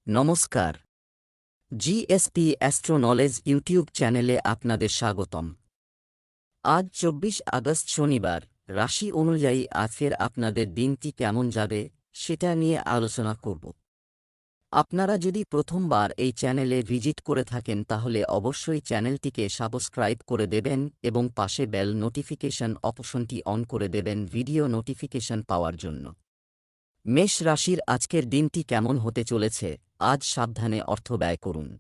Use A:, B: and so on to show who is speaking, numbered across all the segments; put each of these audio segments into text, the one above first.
A: নমস্কার। GSP astro knowledge YouTube চ্যানেলে আপনাদের স্বাগতম। আজ ২৪ আগস্ট শনিবার। রাশি অনুযায়ী আজকের আপনাদের দিনটি কেমন যাবে সেটা নিয়ে আলোচনা করব। আপনারা যদি প্রথমবার এই চ্যানেলে ভিজিট করে থাকেন তাহলে অবশ্যই চ্যানেলটিকে সাবস্ক্রাইব করে দেবেন এবং পাশে বেল নোটিফিকেশন অপশনটি অন করে দেবেন ভিডিও নোটিফিকেশন পাওয়ার জন্য। মেষ রাশির আজকের দিনটি কেমন হতে চলেছে? আজ সাবধানে অর্থ ব্যয় করুন।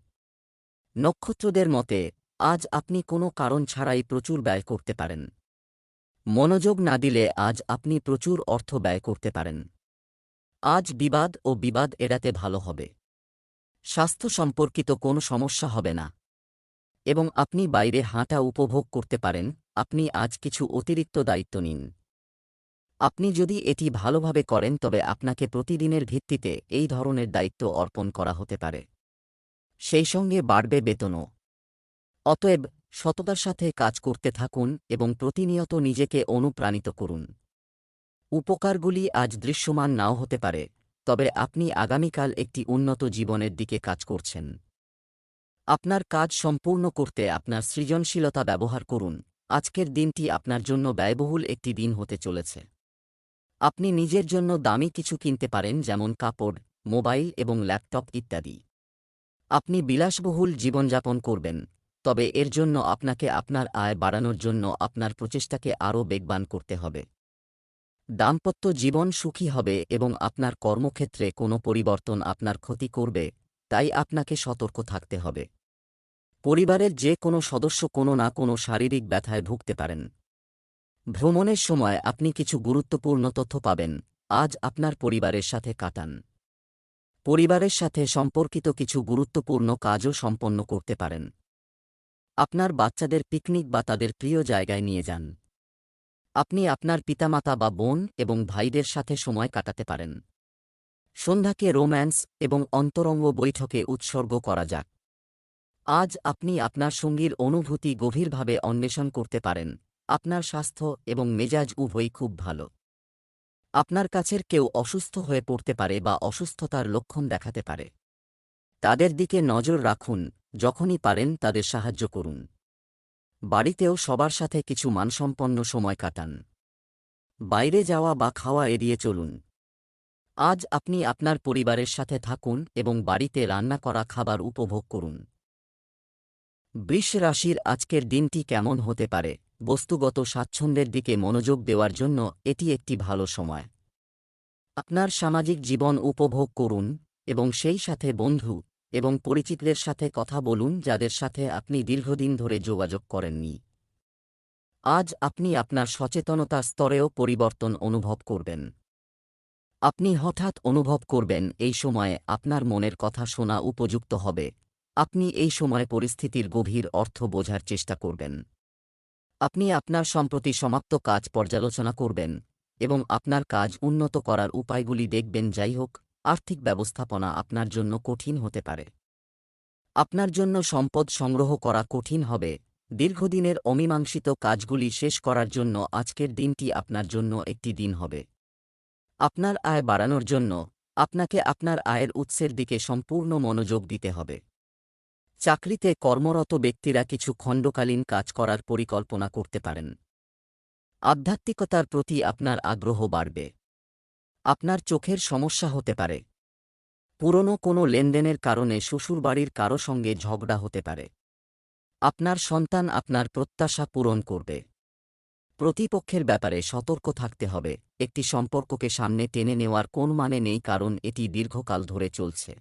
A: নক্ষত্রদের মতে আজ আপনি কোনো কারণ ছাড়াই প্রচুর ব্যয় করতে পারেন। মনোযোগ না দিলে আজ আপনি প্রচুর অর্থ ব্যয় করতে পারেন। আজ বিবাদ এড়াতে ভালো হবে। স্বাস্থ্য সম্পর্কিত কোনো সমস্যা হবে না এবং আপনি বাইরে হাঁটা উপভোগ করতে পারেন। আপনি আজ কিছু অতিরিক্ত দায়িত্ব নিন। আপনি যদি এটি ভালোভাবে করেন তবে আপনাকে প্রতিদিনের ভিত্তিতে এই ধরনের দায়িত্ব অর্পণ করা হতে পারে। সেই সঙ্গে বাড়বে বেতনও। অতএব সততার সাথে কাজ করতে থাকুন এবং প্রতিনিয়ত নিজেকে অনুপ্রাণিত করুন। উপকারগুলি আজ দৃশ্যমান নাও হতে পারে, তবে আপনি আগামীকাল একটি উন্নত জীবনের দিকে কাজ করছেন। আপনার কাজ সম্পূর্ণ করতে আপনার সৃজনশীলতা ব্যবহার করুন। আজকের দিনটি আপনার জন্য ব্যয়বহুল একটি দিন হতে চলেছে। আপনি নিজের জন্য দামি কিছু কিনতে পারেন, যেমন কাপড়, মোবাইল এবং ল্যাপটপ ইত্যাদি। আপনি বিলাসবহুল জীবনযাপন করবেন, তবে এর জন্য আপনাকে আপনার আয় বাড়ানোর জন্য আপনার প্রচেষ্টাকে আরও বেগবান করতে হবে। দাম্পত্য জীবন সুখী হবে এবং আপনার কর্মক্ষেত্রে কোনো পরিবর্তন আপনার ক্ষতি করবে, তাই আপনাকে সতর্ক থাকতে হবে। পরিবারের যে কোনো সদস্য কোনো না কোনো শারীরিক ব্যথায় ভুগতে পারেন। ভ্রমণের সময় আপনি কিছু গুরুত্বপূর্ণ তথ্য পাবেন। আজ আপনার পরিবারের সাথে কাটান। পরিবারের সাথে সম্পর্কিত কিছু গুরুত্বপূর্ণ কাজও সম্পন্ন করতে পারেন। আপনার বাচ্চাদের পিকনিক বা তাদের প্রিয় জায়গায় নিয়ে যান। আপনি আপনার পিতামাতা বা বোন এবং ভাইদের সাথে সময় কাটাতে পারেন। সন্ধ্যাকে রোম্যান্স এবং অন্তরঙ্গ বৈঠকে উৎসর্গ করা যাক। আজ আপনি আপনার সঙ্গীর অনুভূতি গভীরভাবে অন্বেষণ করতে পারেন। আপনার স্বাস্থ্য এবং মেজাজ উভয়ই খুব ভালো। আপনার কাছের কেউ অসুস্থ হয়ে পড়তে পারে বা অসুস্থতার লক্ষণ দেখাতে পারে। তাদের দিকে নজর রাখুন। যখনই পারেন তাদের সাহায্য করুন। বাড়িতেও সবার সাথে কিছু মানসম্পন্ন সময় কাটান। বাইরে যাওয়া বা খাওয়া এড়িয়ে চলুন। আজ আপনি আপনার পরিবারের সাথে থাকুন এবং বাড়িতে রান্না করা খাবার উপভোগ করুন। বৃষ রাশির আজকের দিনটি কেমন হতে পারে? বস্তুগত স্বাচ্ছন্দ্যের দিকে মনোযোগ দেওয়ার জন্য এটি একটি ভালো সময়। আপনার সামাজিক জীবন উপভোগ করুন এবং সেই সাথে বন্ধু এবং পরিচিতদের সাথে কথা বলুন যাদের সাথে আপনি দীর্ঘদিন ধরে যোগাযোগ করেননি। আজ আপনি আপনার সচেতনতার স্তরেও পরিবর্তন অনুভব করবেন। আপনি হঠাৎ অনুভব করবেন এই সময়ে আপনার মনের কথা শোনা উপযুক্ত হবে। আপনি এই সময় পরিস্থিতির গভীর অর্থ বোঝার চেষ্টা করবেন। আপনি আপনার সম্প্রতি সমাপ্ত কাজ পর্যালোচনা করবেন এবং আপনার কাজ উন্নত করার উপায়গুলি দেখবেন। যাই হোক, আর্থিক ব্যবস্থাপনা আপনার জন্য কঠিন হতে পারে। আপনার জন্য সম্পদ সংগ্রহ করা কঠিন হবে। দীর্ঘদিনের অমীমাংসিত কাজগুলি শেষ করার জন্য আজকের দিনটি আপনার জন্য একটি দিন হবে। আপনার আয় বাড়ানোর জন্য আপনাকে আপনার আয়ের উৎসের দিকে সম্পূর্ণ মনোযোগ দিতে হবে। চাকরিতে কর্মরত ব্যক্তিরা কিছু খণ্ডকালীন কাজ করার পরিকল্পনা করতে পারেন। আধ্যাত্মিকতার প্রতি আপনার আগ্রহ বাড়বে। আপনার চোখের সমস্যা হতে পারে। পুরনো কোনো লেনদেনের কারণে শ্বশুরবাড়ির কারো সঙ্গে ঝগড়া হতে পারে। আপনার সন্তান আপনার প্রত্যাশা পূরণ করবে। প্রতিপক্ষের ব্যাপারে সতর্ক থাকতে হবে। একটি সম্পর্ককে সামনে টেনে নেওয়ার কোন মানে নেই, কারণ এটি দীর্ঘকাল ধরে চলছে।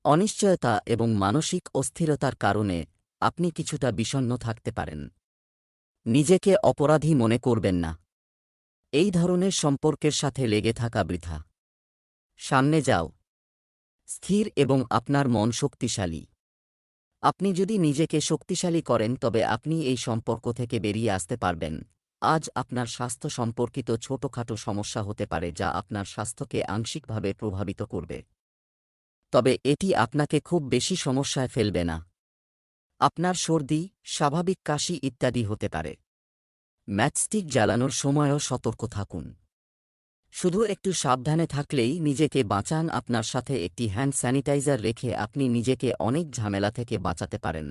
A: অনিশ্চয়তা এবং মানসিক অস্থিরতার কারণে আপনি কিছুটা বিষণ্ণ থাকতে পারেন। নিজেকে অপরাধী মনে করবেন না। এই ধরনের সম্পর্কের সাথে লেগে থাকা বৃথা। সামনে যাও। স্থির এবং আপনার মন শক্তিশালী। আপনি যদি নিজেকে শক্তিশালী করেন তবে আপনি এই সম্পর্ক থেকে বেরিয়ে আসতে পারবেন। আজ আপনার স্বাস্থ্য সম্পর্কিত ছোটখাটো সমস্যা হতে পারে যা আপনার স্বাস্থ্যকে আংশিকভাবে প্রভাবিত করবে, তবে এটি আপনাকে খুব বেশি সমস্যায় ফেলবে না। আপনার সর্দি, স্বাভাবিক কাশি ইত্যাদি হতে পারে। ম্যাচস্টিক জ্বালানোর সময়ও সতর্ক থাকুন। শুধু একটু সাবধানে থাকলেই নিজেকে বাঁচান। আপনার সাথে একটি হ্যান্ড স্যানিটাইজার রেখে আপনি নিজেকে অনেক ঝামেলা থেকে বাঁচাতে পারেন।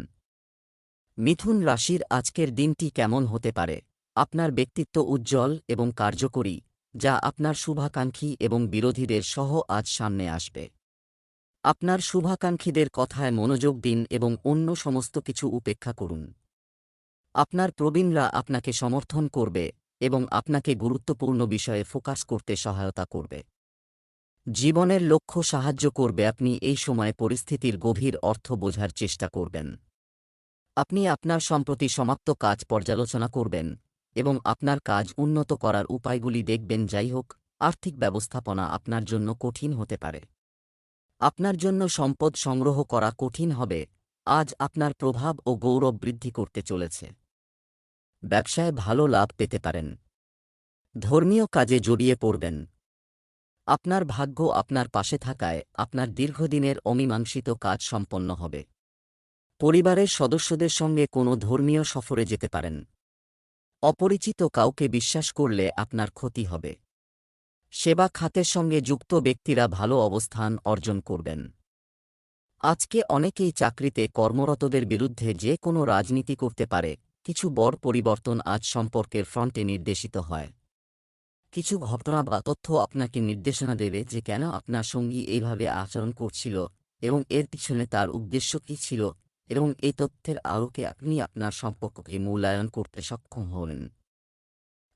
A: মিথুন রাশির আজকের দিনটি কেমন হতে পারে? আপনার ব্যক্তিত্ব উজ্জ্বল এবং কার্যকরী, যা আপনার শুভাকাঙ্ক্ষী এবং বিরোধীদের সহ আজ সামনে আসবে। আপনার শুভাকাঙ্ক্ষীদের কথায় মনোযোগ দিন এবং অন্য সমস্ত কিছু উপেক্ষা করুন। আপনার প্রবীণরা আপনাকে সমর্থন করবে এবং আপনাকে গুরুত্বপূর্ণ বিষয়ে ফোকাস করতে সহায়তা করবে। জীবনের লক্ষ্য সাহায্য করবে। আপনি এই সময়ে পরিস্থিতির গভীর অর্থ বোঝার চেষ্টা করবেন। আপনি আপনার সম্প্রতি সমাপ্ত কাজ পর্যালোচনা করবেন এবং আপনার কাজ উন্নত করার উপায়গুলি দেখবেন। যাই হোক, আর্থিক ব্যবস্থাপনা আপনার জন্য কঠিন হতে পারে। আপনার জন্য সম্পদ সংগ্রহ করা কঠিন হবে। আজ আপনার প্রভাব ও গৌরব বৃদ্ধি করতে চলেছে। ব্যবসায় ভালো লাভ পেতে পারেন। ধর্মীয় কাজে জড়িয়ে পড়বেন। আপনার ভাগ্য আপনার পাশে থাকায় আপনার দীর্ঘদিনের অমীমাংসিত কাজ সম্পন্ন হবে। পরিবারের সদস্যদের সঙ্গে কোনো ধর্মীয় সফরে যেতে পারেন। অপরিচিত কাউকে বিশ্বাস করলে আপনার ক্ষতি হবে। সেবা খাতের সঙ্গে যুক্ত ব্যক্তিরা ভালো অবস্থান অর্জন করবেন। আজকে অনেকেই চাকরিতে কর্মরতদের বিরুদ্ধে যে কোনো রাজনীতি করতে পারে। কিছু বড় পরিবর্তন আজ সম্পর্কের ফ্রন্টে নির্দেশিত হয়। কিছু ঘটনা বা তথ্য আপনাকে নির্দেশনা দেবে যে কেন আপনার সঙ্গী এইভাবে আচরণ করছিল এবং এর পিছনে তার উদ্দেশ্য কী ছিল, এবং এই তথ্যের আলোকে আপনি আপনার সম্পর্ককে মূল্যায়ন করতে সক্ষম হবেন।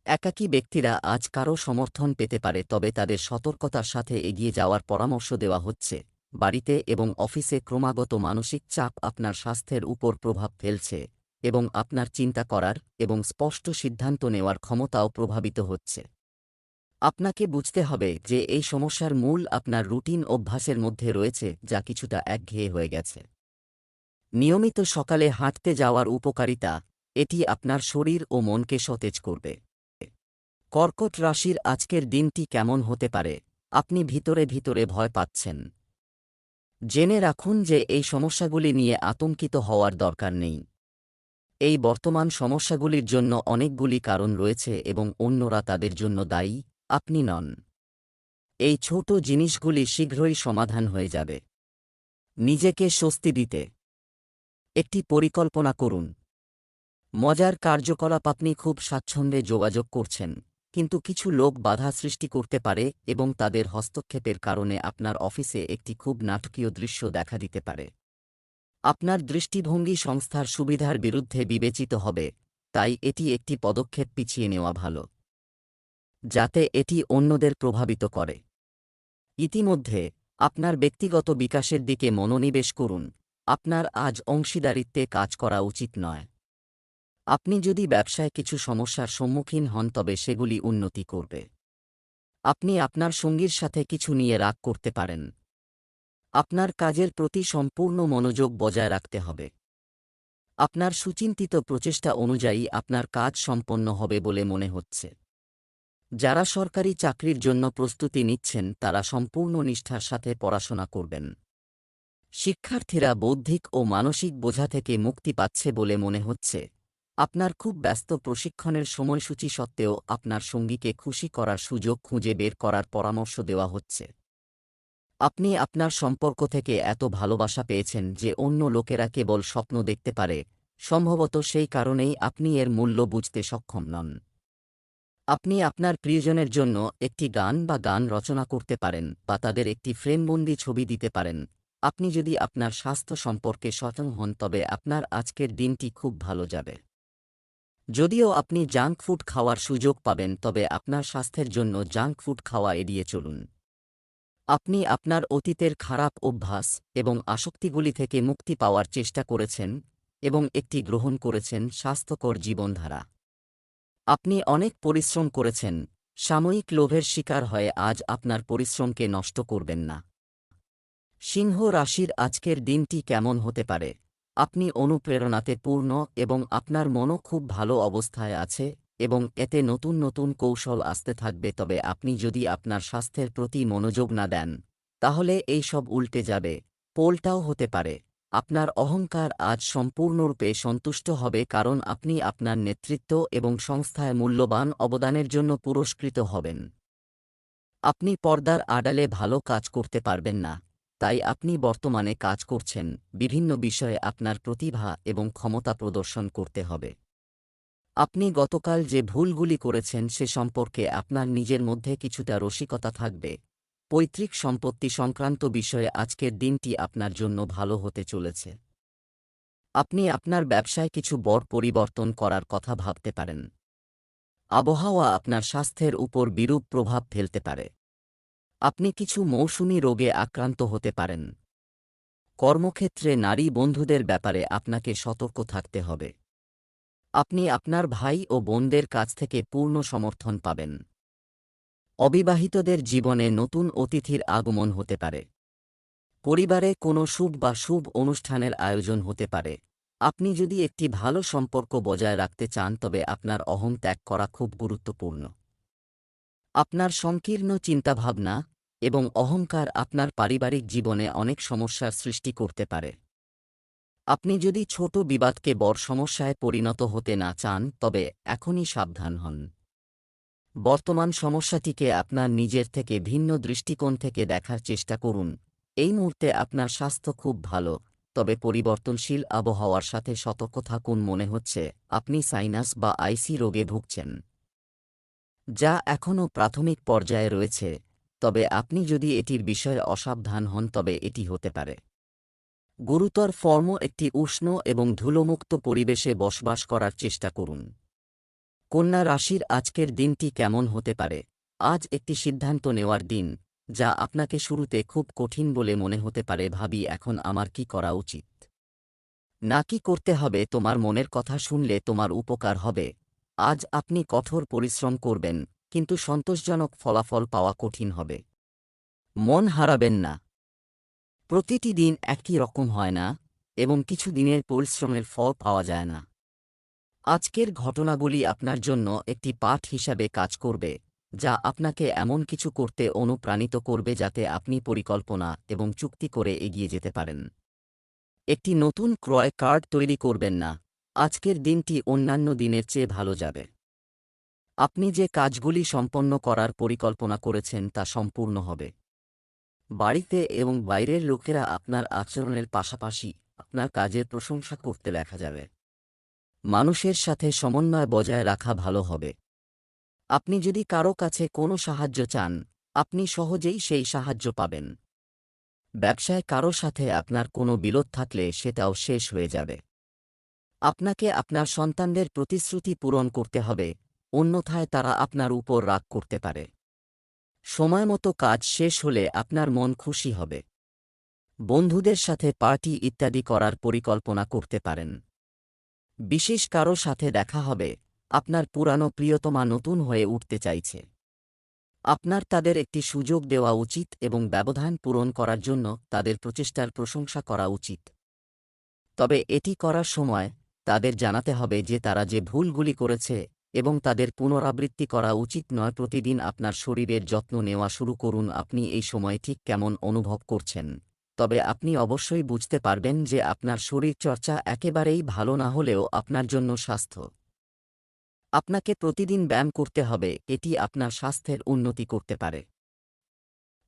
A: একাকী ব্যক্তিরা আজ কারও সমর্থন পেতে পারে, তবে তাদের সতর্কতার সাথে এগিয়ে যাওয়ার পরামর্শ দেওয়া হচ্ছে। বাড়িতে এবং অফিসে ক্রমাগত মানসিক চাপ আপনার স্বাস্থ্যের উপর প্রভাব ফেলছে এবং আপনার চিন্তা করার এবং স্পষ্ট সিদ্ধান্ত নেওয়ার ক্ষমতাও প্রভাবিত হচ্ছে। আপনাকে বুঝতে হবে যে এই সমস্যার মূল আপনার রুটিন অভ্যাসের মধ্যে রয়েছে, যা কিছুটা একঘেয়ে হয়ে গেছে। নিয়মিত সকালে হাঁটতে যাওয়ার উপকারিতা, এটি আপনার শরীর ও মনকে সতেজ করবে। কর্কট রাশির আজকের দিনটি কেমন হতে পারে? আপনি ভিতরে ভিতরে ভয় পাচ্ছেন। জেনে রাখুন যে এই সমস্যাগুলি নিয়ে আতঙ্কিত হওয়ার দরকার নেই। এই বর্তমান সমস্যাগুলির জন্য অনেকগুলি কারণ রয়েছে এবং অন্যরা তাদের জন্য দায়ী, আপনি নন। এই ছোট জিনিসগুলি শীঘ্রই সমাধান হয়ে যাবে। নিজেকে স্বস্তি দিতে একটি পরিকল্পনা করুন। মজার কার্যকলাপ, আপনি খুব স্বাচ্ছন্দ্যে যোগাযোগ করছেন, কিন্তু কিছু লোক বাধা সৃষ্টি করতে পারে এবং তাদের হস্তক্ষেপের কারণে আপনার অফিসে একটি খুব নাটকীয় দৃশ্য দেখা দিতে পারে। আপনার দৃষ্টিভঙ্গি সংস্থার সুবিধার বিরুদ্ধে বিবেচিত হবে, তাই এটি একটি পদক্ষেপ পিছিয়ে নেওয়া ভালো, যাতে এটি অন্যদের প্রভাবিত করে। ইতিমধ্যে আপনার ব্যক্তিগত বিকাশের দিকে মনোনিবেশ করুন। আপনার আজ অংশীদারিত্বে কাজ করা উচিত নয়। আপনি যদি ব্যবসায় কিছু সমস্যার সম্মুখীন হন তবে সেগুলি উন্নতি করবে। আপনি আপনার সঙ্গীর সাথে কিছু নিয়ে রাগ করতে পারেন। আপনার কাজের প্রতি সম্পূর্ণ মনোযোগ বজায় রাখতে হবে। আপনার সুচিন্তিত প্রচেষ্টা অনুযায়ী আপনার কাজ সম্পন্ন হবে বলে মনে হচ্ছে। যারা সরকারি চাকরির জন্য প্রস্তুতি নিচ্ছেন তারা সম্পূর্ণ নিষ্ঠার সাথে পড়াশোনা করবেন। শিক্ষার্থীরা বৌদ্ধিক ও মানসিক বোঝা থেকে মুক্তি পাচ্ছে বলে মনে হচ্ছে। আপনার খুব ব্যস্ত প্রশিক্ষণের সময়সূচি সত্ত্বেও আপনার সঙ্গীকে খুশি করার সুযোগ খুঁজে বের করার পরামর্শ দেওয়া হচ্ছে। আপনি আপনার সম্পর্ক থেকে এত ভালোবাসা পেয়েছেন যে অন্য লোকেরা কেবল স্বপ্ন দেখতে পারে, সম্ভবত সেই কারণেই আপনি এর মূল্য বুঝতে সক্ষম নন। আপনি আপনার প্রিয়জনের জন্য একটি গান বা গান রচনা করতে পারেন বা তাদের একটি ফ্রেমবন্দি ছবি দিতে পারেন। আপনি যদি আপনার স্বাস্থ্য সম্পর্কে সচেতন হন তবে আপনার আজকের দিনটি খুব ভালো যাবে। যদিও আপনি জাঙ্ক ফুড খাওয়ার সুযোগ পাবেন তবে আপনার স্বাস্থ্যের জন্য জাঙ্ক ফুড খাওয়া এড়িয়ে চলুন। আপনি আপনার অতীতের খারাপ অভ্যাস এবং আসক্তিগুলি থেকে মুক্তি পাওয়ার চেষ্টা করেছেন এবং একটি গ্রহণ করেছেন স্বাস্থ্যকর জীবনধারা। আপনি অনেক পরিশ্রম করেছেন, সাময়িক লোভের শিকার হয়ে আজ আপনার পরিশ্রমকে নষ্ট করবেন না। সিংহ রাশির আজকের দিনটি কেমন হতে পারে? আপনি অনুপ্রেরণাতে পূর্ণ এবং আপনার মনও খুব ভালো অবস্থায় আছে এবং এতে নতুন নতুন কৌশল আসতে থাকবে, তবে আপনি যদি আপনার স্বাস্থ্যের প্রতি মনোযোগ না দেন তাহলে এই সব উল্টে যাবে। পোলটাও হতে পারে। আপনার অহংকার আজ সম্পূর্ণরূপে সন্তুষ্ট হবে কারণ আপনি আপনার নেতৃত্ব এবং সংস্থায় মূল্যবান অবদানের জন্য পুরস্কৃত হবেন। আপনি পর্দার আড়ালে ভালো কাজ করতে পারবেন না, তাই আপনি বর্তমানে কাজ করছেন, বিভিন্ন বিষয়ে আপনার প্রতিভা এবং ক্ষমতা প্রদর্শন করতে হবে। আপনি গতকাল যে ভুলগুলি করেছেন সে সম্পর্কে আপনার নিজের মধ্যে কিছুটা রসিকতা থাকবে। পৈতৃক সম্পত্তি সংক্রান্ত বিষয়ে আজকের দিনটি আপনার জন্য ভালো হতে চলেছে। আপনি আপনার ব্যবসায় কিছু বড় পরিবর্তন করার কথা ভাবতে পারেন। আবহাওয়া আপনার স্বাস্থ্যের উপর বিরূপ প্রভাব ফেলতে পারে। আপনি কিছু মৌসুমী রোগে আক্রান্ত হতে পারেন। কর্মক্ষেত্রে নারী বন্ধুদের ব্যাপারে আপনাকে সতর্ক থাকতে হবে। আপনি আপনার ভাই ও বোনদের কাছ থেকে পূর্ণ সমর্থন পাবেন। অবিবাহিতদের জীবনে নতুন অতিথির আগমন হতে পারে। পরিবারে কোনো শুভ অনুষ্ঠানের আয়োজন হতে পারে। আপনি যদি একটি ভালো সম্পর্ক বজায় রাখতে চান তবে আপনার অহং ত্যাগ করা খুব গুরুত্বপূর্ণ। আপনার সংকীর্ণ চিন্তাভাবনা এবং অহংকার আপনার পারিবারিক জীবনে অনেক সমস্যার সৃষ্টি করতে পারে। আপনি যদি ছোট বিবাদকে বড় সমস্যায় পরিণত হতে না চান তবে এখনই সাবধান হন। বর্তমান সমস্যাটিকে আপনার নিজের থেকে ভিন্ন দৃষ্টিকোণ থেকে দেখার চেষ্টা করুন। এই মুহূর্তে আপনার স্বাস্থ্য খুব ভালো, তবে পরিবর্তনশীল আবহাওয়ার সাথে সতর্ক থাকুন। মনে হচ্ছে আপনি সাইনাস বা আইসি রোগে ভুগছেন, যা এখনও প্রাথমিক পর্যায়ে রয়েছে, তবে আপনি যদি এটির বিষয়ে অসাবধান হন তবে এটি হতে পারে গুরুতর ফর্ম। একটি উষ্ণ এবং ধুলোমুক্ত পরিবেশে বসবাস করার চেষ্টা করুন। কন্যা রাশির আজকের দিনটি কেমন হতে পারে? আজ একটি সিদ্ধান্ত নেওয়ার দিন, যা আপনাকে শুরুতে খুব কঠিন বলে মনে হতে পারে। ভাবি এখন আমার কি করা উচিত, না কি করতে হবে। তোমার মনের কথা শুনলে তোমার উপকার হবে। আজ আপনি কঠোর পরিশ্রম করবেন, কিন্তু সন্তোষজনক ফলাফল পাওয়া কঠিন হবে। মন হারাবেন না। প্রতিটি দিন একই রকম হয় না, এবং কিছু দিনের পরিশ্রমের ফল পাওয়া যায় না। আজকের ঘটনাগুলি আপনার জন্য একটি পাঠ হিসাবে কাজ করবে, যা আপনাকে এমন কিছু করতে অনুপ্রাণিত করবে যাতে আপনি পরিকল্পনা এবং চুক্তি করে এগিয়ে যেতে পারেন। একটি নতুন ক্রয় কার্ড তৈরি করবেন না। আজকের দিনটি অন্যান্য দিনের চেয়ে ভালো যাবে। আপনি যে কাজগুলি সম্পন্ন করার পরিকল্পনা করেছেন তা সম্পূর্ণ হবে। বাড়িতে এবং বাইরের লোকেরা আপনার আচরণের পাশাপাশি আপনার কাজের প্রশংসা করতে দেখা যাবে। মানুষের সাথে সমন্বয় বজায় রাখা ভালো হবে। আপনি যদি কারো কাছে কোনো সাহায্য চান, আপনি সহজেই সেই সাহায্য পাবেন। ব্যবসায় কারো সাথে আপনার কোনো বিরোধ থাকলে সেটাও শেষ হয়ে যাবে। আপনাকে আপনার সন্তানদের প্রতিশ্রুতি পূরণ করতে হবে, অন্যথায় তারা আপনার উপর রাগ করতে পারে। সময়মতো কাজ শেষ হলে আপনার মন খুশি হবে। বন্ধুদের সাথে পার্টি ইত্যাদি করার পরিকল্পনা করতে পারেন। বিশেষ কারো সাথে দেখা হবে, আপনার পুরানো প্রিয়তমা নতুন হয়ে উঠতে চাইছে। আপনার তাদের একটি সুযোগ দেওয়া উচিত এবং ব্যবধান পূরণ করার জন্য তাদের প্রচেষ্টার প্রশংসা করা উচিত। তবে এটি করার সময় তাদের জানাতে হবে যে তারা যে ভুলগুলি করেছে এবং তাদের পুনরাবৃত্তি করা উচিত নয়। প্রতিদিন আপনার শরীরের যত্ন নেওয়া শুরু করুন। আপনি এই সময় ঠিক কেমন অনুভব করছেন, তবে আপনি অবশ্যই বুঝতে পারবেন যে আপনার শরীরচর্চা একেবারেই ভালো না হলেও আপনার জন্য স্বাস্থ্য। আপনাকে প্রতিদিন ব্যায়াম করতে হবে, এটি আপনার স্বাস্থ্যের উন্নতি করতে পারে।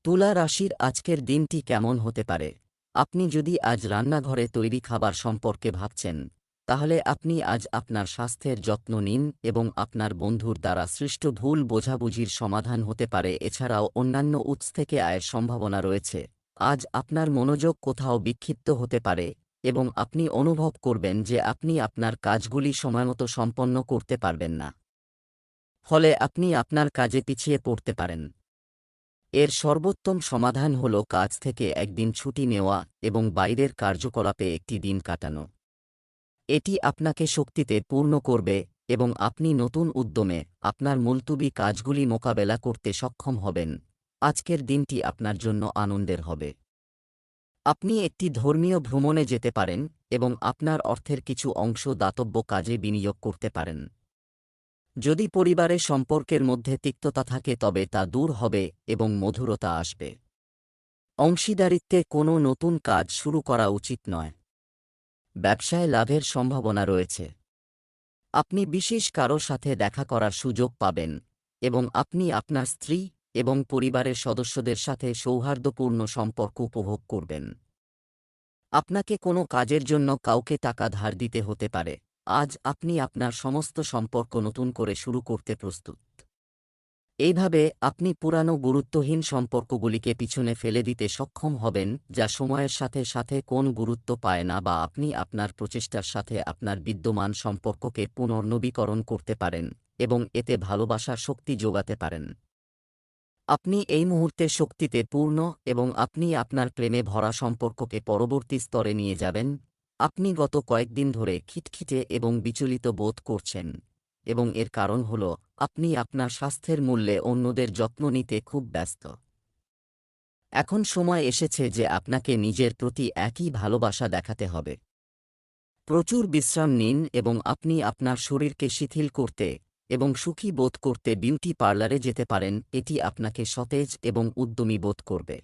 A: তুলা রাশির আজকের দিনটি কেমন হতে পারে? আপনি যদি আজ রান্নাঘরে তৈরি খাবার সম্পর্কে ভাবছেন, তাহলে আপনি আজ আপনার স্বাস্থ্যের যত্ন নিন এবং আপনার বন্ধুর দ্বারা সৃষ্ট ভুল বোঝাবুঝির সমাধান হতে পারে। এছাড়াও অন্যান্য উৎস থেকে আয়ের সম্ভাবনা রয়েছে। আজ আপনার মনোযোগ কোথাও বিক্ষিপ্ত হতে পারে এবং আপনি অনুভব করবেন যে আপনি আপনার কাজগুলি সময়মতো সম্পন্ন করতে পারবেন না। ফলে আপনি আপনার কাজে পিছিয়ে পড়তে পারেন। এর সর্বোত্তম সমাধান হল কাজ থেকে একদিন ছুটি নেওয়া এবং বাইরের কার্যকলাপে একটি দিন কাটানো। এটি আপনাকে শক্তিতে পূর্ণ করবে এবং আপনি নতুন উদ্যমে আপনার মুলতুবি কাজগুলি মোকাবেলা করতে সক্ষম হবেন। আজকের দিনটি আপনার জন্য আনন্দের হবে। আপনি একটি ধর্মীয় ভ্রমণে যেতে পারেন এবং আপনার অর্থের কিছু অংশ দাতব্য কাজে বিনিয়োগ করতে পারেন। যদি পরিবারের সম্পর্কের মধ্যে তিক্ততা থাকে তবে তা দূর হবে এবং মধুরতা আসবে। অংশীদারিত্বে কোনো নতুন কাজ শুরু করা উচিত নয়। ব্যবসায় লাভের সম্ভাবনা রয়েছে। আপনি বিশেষ কারো সাথে দেখা করার সুযোগ পাবেন এবং আপনি আপনার স্ত্রী এবং পরিবারের সদস্যদের সাথে সৌহার্দ্যপূর্ণ সম্পর্ক উপভোগ করবেন। আপনাকে কোনো কাজের জন্য কাউকে টাকা ধার দিতে হতে পারে। আজ আপনি আপনার সমস্ত সম্পর্ক নতুন করে শুরু করতে প্রস্তুত। এইভাবে আপনি পুরানো গুরুত্বহীন সম্পর্কগুলিকে পিছনে ফেলে দিতে সক্ষম হবেন, যা সময়ের সাথে সাথে কোন গুরুত্ব পায় না, বা আপনি আপনার প্রচেষ্টার সাথে আপনার বিদ্যমান সম্পর্ককে পুনর্নবীকরণ করতে পারেন এবং এতে ভালোবাসার শক্তি যোগাতে পারেন। আপনি এই মুহূর্তে শক্তিতে পূর্ণ এবং আপনি আপনার প্রেমে ভরা সম্পর্ককে পরবর্তী স্তরে নিয়ে যাবেন। আপনি গত কয়েকদিন ধরে খিটখিটে এবং বিচলিত বোধ করছেন, এবং এর কারণ হল আপনি আপনার স্বাস্থ্যের মূল্যে অন্যদের যত্ন নিতে খুব ব্যস্ত। এখন সময় এসেছে যে আপনাকে নিজের প্রতি একই ভালোবাসা দেখাতে হবে। প্রচুর বিশ্রাম নিন এবং আপনি আপনার শরীরকে শিথিল করতে এবং সুখী বোধ করতে বিউটি পার্লারে যেতে পারেন। এটি আপনাকে সতেজ এবং উদ্যমী বোধ করবে।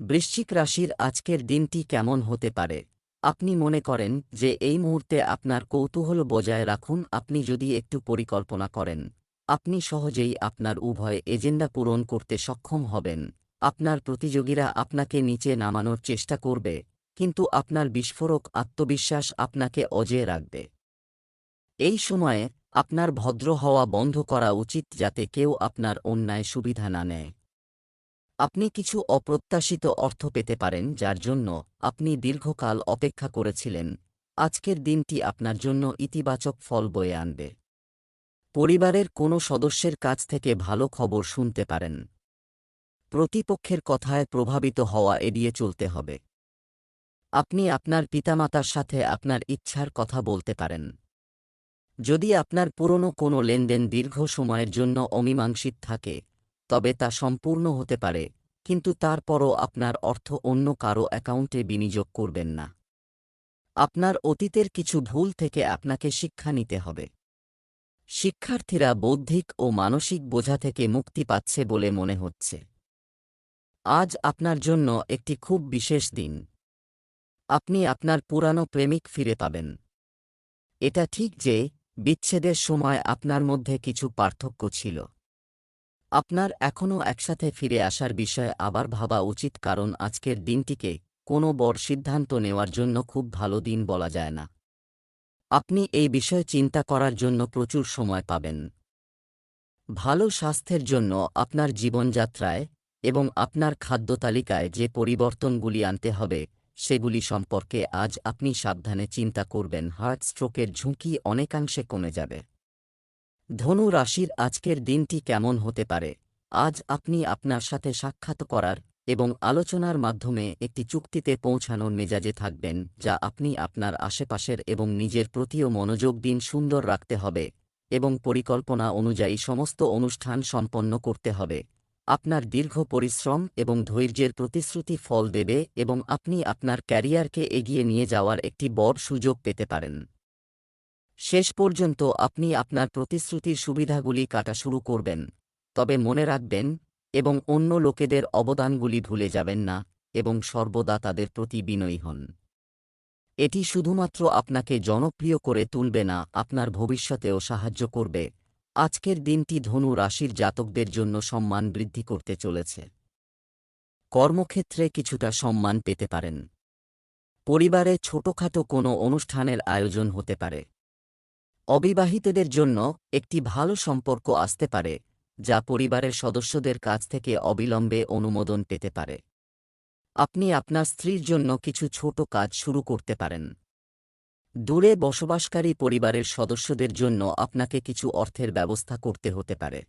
A: বৃশ্চিক রাশির আজকের দিনটি কেমন হতে পারে? আপনি মনে করেন যে এই মুহূর্তে আপনার কৌতূহল বজায় রাখুন। আপনি যদি একটু পরিকল্পনা করেন, আপনি সহজেই আপনার উভয় এজেন্ডা পূরণ করতে সক্ষম হবেন। আপনার প্রতিযোগীরা আপনাকে নিচে নামানোর চেষ্টা করবে, কিন্তু আপনার বিস্ফোরক আত্মবিশ্বাস আপনাকে অজেয় রাখবে। এই সময়ে আপনার ভদ্র হওয়া বন্ধ করা উচিত, যাতে কেউ আপনার অন্যায় সুবিধা না নেয়। আপনি কিছু অপ্রত্যাশিত অর্থ পেতে পারেন, যার জন্য আপনি দীর্ঘকাল অপেক্ষা করেছিলেন। আজকের দিনটি আপনার জন্য ইতিবাচক ফল বয়ে আনবে। পরিবারের কোনো সদস্যের কাছ থেকে ভালো খবর শুনতে পারেন। প্রতিপক্ষের কথায় প্রভাবিত হওয়া এড়িয়ে চলতে হবে। আপনি আপনার পিতামাতার সাথে আপনার ইচ্ছার কথা বলতে পারেন। যদি আপনার পুরনো কোনো লেনদেন দীর্ঘ সময়ের জন্য অমীমাংসিত থাকে, তবে তা সম্পূর্ণ হতে পারে, কিন্তু তারপরও আপনার অর্থ অন্য কারও অ্যাকাউন্টে বিনিয়োগ করবেন না। আপনার অতীতের কিছু ভুল থেকে আপনাকে শিক্ষা নিতে হবে। শিক্ষার্থীরা বৌদ্ধিক ও মানসিক বোঝা থেকে মুক্তি পাচ্ছে বলে মনে হচ্ছে। আজ আপনার জন্য একটি খুব বিশেষ দিন। আপনি আপনার পুরানো প্রেমিক ফিরে পাবেন। এটা ঠিক যে বিচ্ছেদের সময় আপনার মধ্যে কিছু পার্থক্য ছিল। আপনার এখনও একসাথে ফিরে আসার বিষয়ে আবার ভাবা উচিত, কারণ আজকের দিনটিকে কোনো বড় সিদ্ধান্ত নেওয়ার জন্য খুব ভালো দিন বলা যায় না। আপনি এই বিষয়ে চিন্তা করার জন্য প্রচুর সময় পাবেন। ভালো স্বাস্থ্যের জন্য আপনার জীবনযাত্রায় এবং আপনার খাদ্য তালিকায় যে পরিবর্তনগুলি আনতে হবে, সেগুলি সম্পর্কে আজ আপনি সাবধানে চিন্তা করবেন। হার্ট স্ট্রোকের ঝুঁকি অনেকাংশে কমে যাবে। ধনু রাশির আজকের দিনটি কেমন হতে পারে? আজ আপনি আপনার সাথে সাক্ষাৎ করার এবং আলোচনার মাধ্যমে একটি চুক্তিতে পৌঁছানোর মেজাজে থাকবেন, যা আপনি আপনার আশেপাশের এবং নিজের প্রতিও মনোযোগ দিন। সুন্দর রাখতে হবে এবং পরিকল্পনা অনুযায়ী সমস্ত অনুষ্ঠান সম্পন্ন করতে হবে। আপনার দীর্ঘ পরিশ্রম এবং ধৈর্যের প্রতিশ্রুতি ফল দেবে এবং আপনি আপনার ক্যারিয়ারকে এগিয়ে নিয়ে যাওয়ার একটি বড় সুযোগ পেতে পারেন। শেষ পর্যন্ত আপনি আপনার প্রতিশ্রুতির সুবিধাগুলি কাটা শুরু করবেন, তবে মনে রাখবেন এবং অন্য লোকেদের অবদানগুলি ভুলে যাবেন না, এবং সর্বদা তাদের প্রতি বিনয়ী হন। এটি শুধুমাত্র আপনাকে জনপ্রিয় করে তুলবে না, আপনার ভবিষ্যতেও সাহায্য করবে। আজকের দিনটি ধনু রাশির জাতকদের জন্য সম্মান বৃদ্ধি করতে চলেছে। কর্মক্ষেত্রে কিছুটা সম্মান পেতে পারেন। পরিবারে ছোটখাটো কোনো অনুষ্ঠানের আয়োজন হতে পারে। অবিবাহিতদের জন্য একটি ভালো সম্পর্ক আসতে পারে, যা পরিবারের সদস্যদের কাছ থেকে অবিলম্বে অনুমোদন পেতে পারে। আপনি আপনার স্ত্রীর জন্য কিছু ছোট কাজ শুরু করতে পারেন। দূরে বসবাসকারী পরিবারের সদস্যদের জন্য আপনাকে কিছু অর্থের ব্যবস্থা করতে হতে পারে।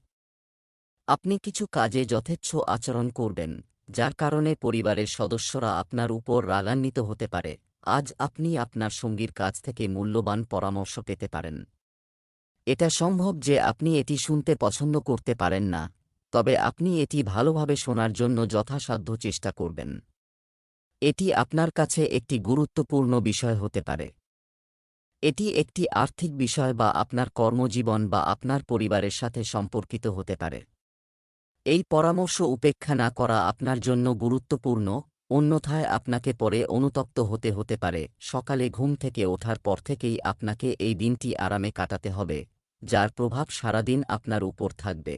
A: আপনি কিছু কাজে যথেচ্ছ আচরণ করবেন, যার কারণে পরিবারের সদস্যরা আপনার উপর রাগান্বিত হতে পারে। আজ আপনি আপনার সঙ্গীর কাছ থেকে মূল্যবান পরামর্শ পেতে পারেন। এটা সম্ভব যে আপনি এটি শুনতে পছন্দ করতে পারেন না, তবে আপনি এটি ভালোভাবে শোনার জন্য যথাসাধ্য চেষ্টা করবেন। এটি আপনার কাছে একটি গুরুত্বপূর্ণ বিষয় হতে পারে। এটি একটি আর্থিক বিষয় বা আপনার কর্মজীবন বা আপনার পরিবারের সাথে সম্পর্কিত হতে পারে। এই পরামর্শ উপেক্ষা না করা আপনার জন্য গুরুত্বপূর্ণ, অন্যথায় আপনাকে পরে অনুতপ্ত হতে পারে। সকালে ঘুম থেকে ওঠার পর থেকেই আপনাকে এই দিনটি আরামে কাটাতে হবে, যার প্রভাব সারাদিন আপনার উপর থাকবে।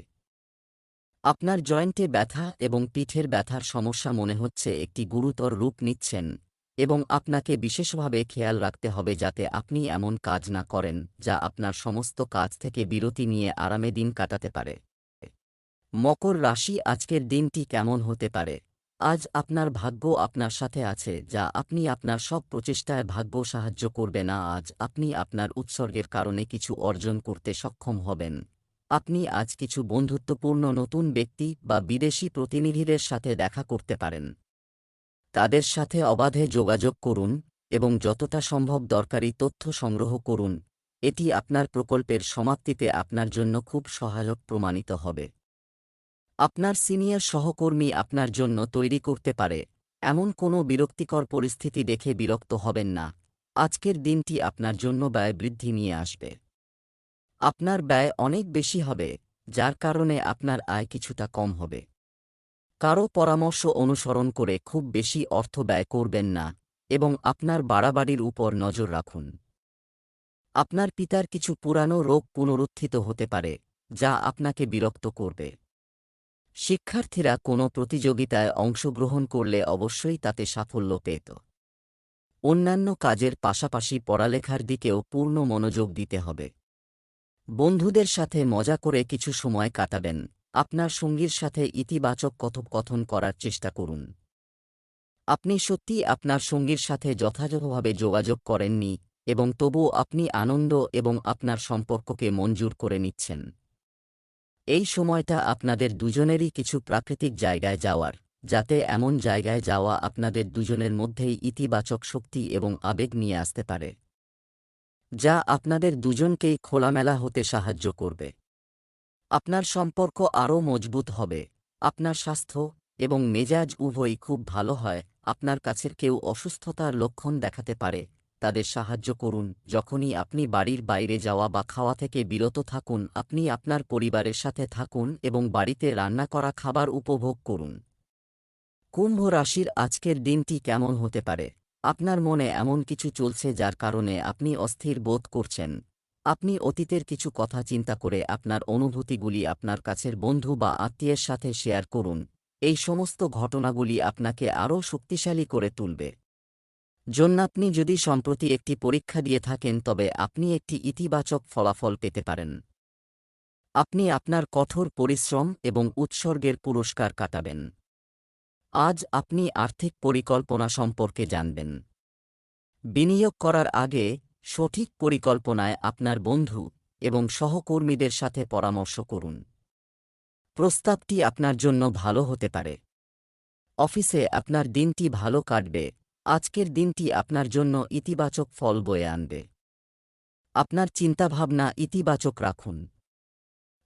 A: আপনার জয়েন্টে ব্যথা এবং পিঠের ব্যথার সমস্যা মনে হচ্ছে একটি গুরুতর রূপ নিচ্ছেন এবং আপনাকে বিশেষভাবে খেয়াল রাখতে হবে যাতে আপনি এমন কাজ না করেন যা আপনার সমস্ত কাজ থেকে বিরতি নিয়ে আরামে দিন কাটাতে পারে। মকর রাশি, আজকের দিনটি কেমন হতে পারে? আজ আপনার ভাগ্য আপনার সাথে আছে, যা আপনি আপনার সব প্রচেষ্টায় ভাগ্য সাহায্য করবে না। আজ আপনি আপনার উৎসর্গের কারণে কিছু অর্জন করতে সক্ষম হবেন। আপনি আজ কিছু বন্ধুত্বপূর্ণ নতুন ব্যক্তি বা বিদেশি প্রতিনিধিদের সাথে দেখা করতে পারেন। তাদের সাথে অবাধে যোগাযোগ করুন এবং যতটা সম্ভব দরকারি তথ্য সংগ্রহ করুন। এটি আপনার প্রকল্পের সমাপ্তিতে আপনার জন্য খুব সহায়ক প্রমাণিত হবে। আপনার সিনিয়র সহকর্মী আপনার জন্য তৈরি করতে পারে এমন কোনো বিরক্তিকর পরিস্থিতি দেখে বিরক্ত হবেন না। আজকের দিনটি আপনার জন্য ব্যয় বৃদ্ধি নিয়ে আসবে। আপনার ব্যয় অনেক বেশি হবে, যার কারণে আপনার আয় কিছুটা কম হবে। কারো পরামর্শ অনুসরণ করে খুব বেশি অর্থ ব্যয় করবেন না এবং আপনার বাড়াবাড়ির উপর নজর রাখুন। আপনার পিতার কিছু পুরানো রোগ পুনরুত্থিত হতে পারে, যা আপনাকে বিরক্ত করবে। শিক্ষার্থীরা কোনো প্রতিযোগিতায় অংশগ্রহণ করলে অবশ্যই তাতে সাফল্য পেত। অন্যান্য কাজের পাশাপাশি পড়ালেখার দিকেও পূর্ণ মনোযোগ দিতে হবে। বন্ধুদের সাথে মজা করে কিছু সময় কাটাবেন। আপনার সঙ্গীর সাথে ইতিবাচক কথোপকথন করার চেষ্টা করুন। আপনি সত্যিই আপনার সঙ্গীর সাথে যথাযথভাবে যোগাযোগ করেননি এবং তবুও আপনি আনন্দ এবং আপনার সম্পর্ককে মঞ্জুর করে নিচ্ছেন। এই সময়টা আপনাদের দুজনেরই কিছু প্রাকৃতিক জায়গায় যাওয়ার, যাতে এমন জায়গায় যাওয়া আপনাদের দুজনের মধ্যেই ইতিবাচক শক্তি এবং আবেগ নিয়ে আসতে পারে, যা আপনাদের দুজনকেই খোলামেলা হতে সাহায্য করবে। আপনার সম্পর্ক আরও মজবুত হবে। আপনার স্বাস্থ্য এবং মেজাজ উভয়ই খুব ভালো হয়। আপনার কাছের কেউ অসুস্থতার লক্ষণ দেখাতে পারে, তাদের সাহায্য করুন। যখনই আপনি বাড়ির বাইরে যাওয়া বা খাওয়া থেকে বিরত থাকুন, আপনি আপনার পরিবারের সাথে থাকুন এবং বাড়িতে রান্না করা খাবার উপভোগ করুন। কুম্ভ রাশির, আজকের দিনটি কেমন হতে পারে? আপনার মনে এমন কিছু চলছে যার কারণে আপনি অস্থির বোধ করছেন। আপনি অতীতের কিছু কথা চিন্তা করে আপনার অনুভূতিগুলি আপনার কাছের বন্ধু বা আত্মীয়ের সাথে শেয়ার করুন। এই সমস্ত ঘটনাগুলি আপনাকে আরও শক্তিশালী করে তুলবে। আপনি যদি সম্প্রতি একটি পরীক্ষা দিয়ে থাকেন, তবে আপনি একটি ইতিবাচক ফলাফল পেতে পারেন। আপনি আপনার কঠোর পরিশ্রম এবং উৎসর্গের পুরস্কার কাটাবেন। আজ আপনি আর্থিক পরিকল্পনা সম্পর্কে জানবেন। বিনিয়োগ করার আগে সঠিক পরিকল্পনায় আপনার বন্ধু এবং সহকর্মীদের সাথে পরামর্শ করুন। প্রস্তাবটি আপনার জন্য ভালো হতে পারে। অফিসে আপনার দিনটি ভালো কাটবে। আজকের দিনটি আপনার জন্য ইতিবাচক ফল বয়ে আনবে। আপনার চিন্তাভাবনা ইতিবাচক রাখুন।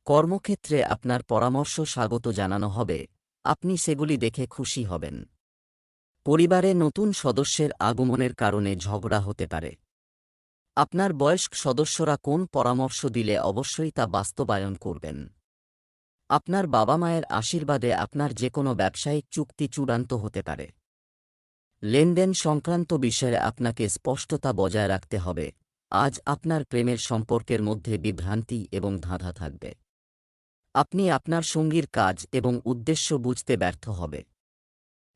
A: কর্মক্ষেত্রে আপনার পরামর্শ স্বাগত জানানো হবে। আপনি সেগুলি দেখে খুশি হবেন। পরিবারে নতুন সদস্যের আগমনের কারণে ঝগড়া হতে পারে। আপনার বয়স্ক সদস্যরা কোন পরামর্শ দিলে অবশ্যই তা বাস্তবায়ন করবেন। আপনার বাবা মায়ের আশীর্বাদে আপনার যে কোনো ব্যবসায়িক চুক্তি চূড়ান্ত হতে পারে। লেনদেন সংক্রান্ত বিষয়ে আপনাকে স্পষ্টতা বজায় রাখতে হবে। আজ আপনার প্রেমের সম্পর্কের মধ্যে বিভ্রান্তি এবং ধাঁধা থাকবে। আপনি আপনার সঙ্গীর কাজ এবং উদ্দেশ্য বুঝতে ব্যর্থ হবে।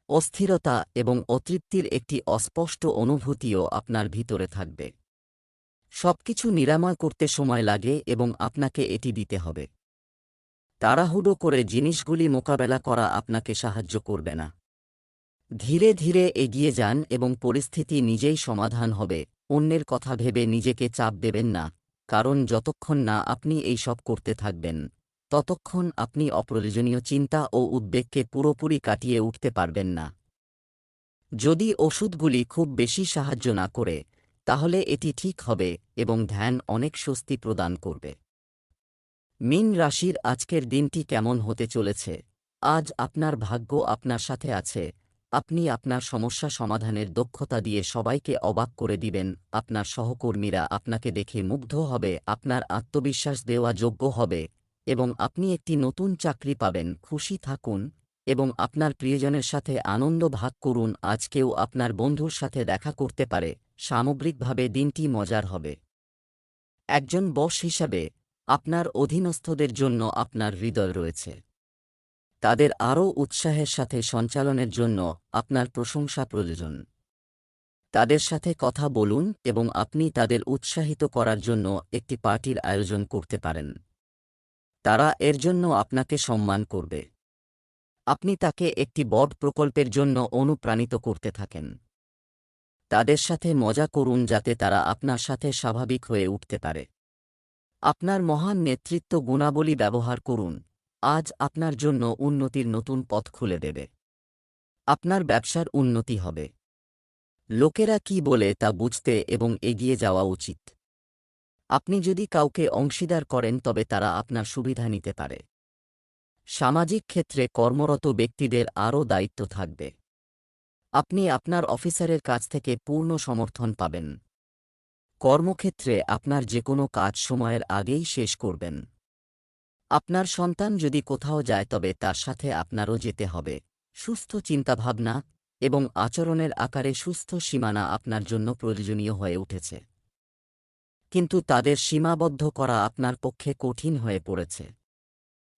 A: অস্থিরতা এবং অতৃপ্তির একটি অস্পষ্ট অনুভূতিও আপনার ভিতরে থাকবে। সবকিছু নিরাময় করতে সময় লাগে এবং আপনাকে এটি দিতে হবে। তাড়াহুড়ো করে জিনিসগুলি মোকাবেলা করা আপনাকে সাহায্য করবে না। ধীরে ধীরে এগিয়ে যান এবং পরিস্থিতি নিজেই সমাধান হবে। অন্যের কথা ভেবে নিজেকে চাপ দেবেন না, কারণ যতক্ষণ না আপনি এই সব করতে থাকবেন, ততক্ষণ আপনি অপ্রয়োজনীয় চিন্তা ও উদ্বেগকে পুরোপুরি কাটিয়ে উঠতে পারবেন না। যদি ওষুধগুলি খুব বেশি সাহায্য না করে, তাহলে এটি ঠিক হবে এবং ধ্যান অনেক স্বস্তি প্রদান করবে। মীন রাশির, আজকের দিনটি কেমন হতে চলেছে? আজ আপনার ভাগ্য আপনার সাথে আছে। আপনি আপনার সমস্যা সমাধানের দক্ষতা দিয়ে সবাইকে অবাক করে দিবেন। আপনার সহকর্মীরা আপনাকে দেখে মুগ্ধ হবে, আপনার আত্মবিশ্বাস দেওয়া যোগ্য হবে এবং আপনি একটি নতুন চাকরি পাবেন। খুশি থাকুন এবং আপনার প্রিয়জনের সাথে আনন্দ ভাগ করুন। আজ কেউ আপনার বন্ধুর সাথে দেখা করতে পারে। সামগ্রিকভাবে দিনটি মজার হবে। একজন বস হিসাবে আপনার অধীনস্থদের জন্য আপনার হৃদয় রয়েছে। তাদের আরও উৎসাহের সাথে সঞ্চালনের জন্য আপনার প্রশংসা প্রয়োজন। তাদের সাথে কথা বলুন এবং আপনি তাদের উৎসাহিত করার জন্য একটি পার্টির আয়োজন করতে পারেন। তারা এর জন্য আপনাকে সম্মান করবে। আপনি তাকে একটি বড় প্রকল্পের জন্য অনুপ্রাণিত করতে থাকেন। তাদের সাথে মজা করুন যাতে তারা আপনার সাথে স্বাভাবিক হয়ে উঠতে পারে। আপনার মহান নেতৃত্ব গুণাবলী ব্যবহার করুন, আজ আপনার জন্য উন্নতির নতুন পথ খুলে দেবে। আপনার ব্যবসার উন্নতি হবে। লোকেরা কি বলে তা বুঝতে এবং এগিয়ে যাওয়া উচিত। আপনি যদি কাউকে অংশীদার করেন তবে তারা আপনার সুবিধা নিতে পারে। সামাজিক ক্ষেত্রে কর্মরত ব্যক্তিদের আরও দায়িত্ব থাকবে। আপনি আপনার অফিসারের কাছ থেকে পূর্ণ সমর্থন পাবেন। কর্মক্ষেত্রে আপনার যে কোনো কাজ সময়ের আগেই শেষ করবেন। আপনার সন্তান যদি কোথাও যায় তবে তার সাথে আপনারও যেতে হবে। সুস্থ চিন্তাভাবনা এবং আচরণের আকারে সুস্থ সীমানা আপনার জন্য প্রয়োজনীয় হয়ে উঠেছে, কিন্তু তাদের সীমাবদ্ধ করা আপনার পক্ষে কঠিন হয়ে পড়েছে।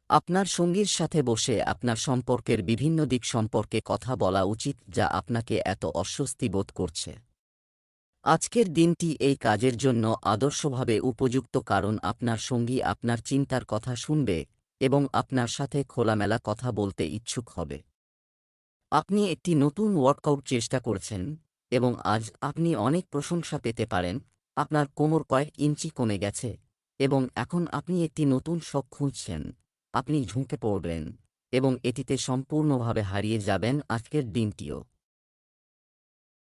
A: আপনার সঙ্গীর সাথে বসে আপনার সম্পর্কের বিভিন্ন দিক সম্পর্কে কথা বলা উচিত যা আপনাকে এত অস্বস্তি বোধ করছে। আজকের দিনটি এই কাজের জন্য আদর্শভাবে উপযুক্ত কারণ আপনার সঙ্গী আপনার চিন্তার কথা শুনবে এবং আপনার সাথে খোলামেলা কথা বলতে ইচ্ছুক হবে। আপনি একটি নতুন ওয়ার্কআউট চেষ্টা করছেন এবং আজ আপনি অনেক প্রশংসা পেতে পারেন। আপনার কোমর কয়েক ইঞ্চি কমে গেছে এবং এখন আপনি একটি নতুন শখ খুঁজছেন। আপনি ঝুঁকে পড়বেন এবং এটিতে সম্পূর্ণভাবে হারিয়ে যাবেন আজকের দিনটিও।